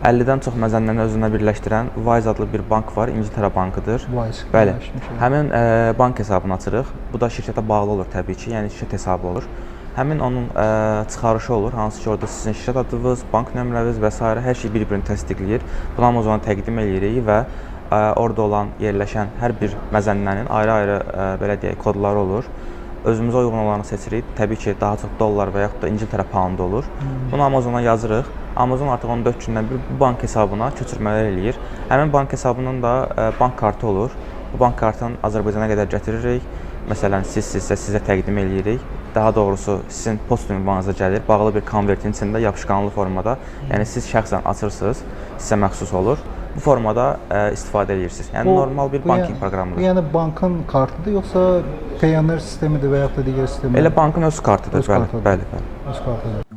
50-dən çox məzənnəni özünə birləşdirən Wise adlı bir bank var, İngiltərə bankıdır. Wise. Bəli. Həmin bank hesabını açırıq. Bu da şirkətə bağlı olur təbii ki, yəni şirkət hesabı olur. Həmin onun çıxarışı olur, hansı ki orada sizin şirkət adınız, bank nömrəniz və s. hər şey bir-birini təsdiqləyir. Bunu Amazona təqdim edirik və orada olan yerləşən hər bir məzənnənin ayrı-ayrı belə deyək kodları olur. Özümüzə uyğun olanı seçirik. Təbii ki, daha çox dollar və yaxud da İngiltərə poundu olur. Bunu Amazona yazırıq. Amazon artıq 14 gündən bir bu bank hesabına köçürmələr eləyir. Həmin bank hesabının da bank kartı olur. Bu bank kartını Azərbaycana qədər gətiririk. Məsələn, sizə təqdim eləyirik. Daha doğrusu sizin post ünvanınıza gəlir. Bağlı bir konvertin içində yapışqanlı formada. Yəni siz şəxsən açırsınız, sizə məxsus olur. Bu formada istifadə edirsiniz. Yəni normal bir banking proqramıdır. Bu yəni bankın kartıdır yoxsa Payoneer sistemidir və yaxud da digər sistemdir? Elə bankın öz kartıdır, bəli. Öz kartıdır.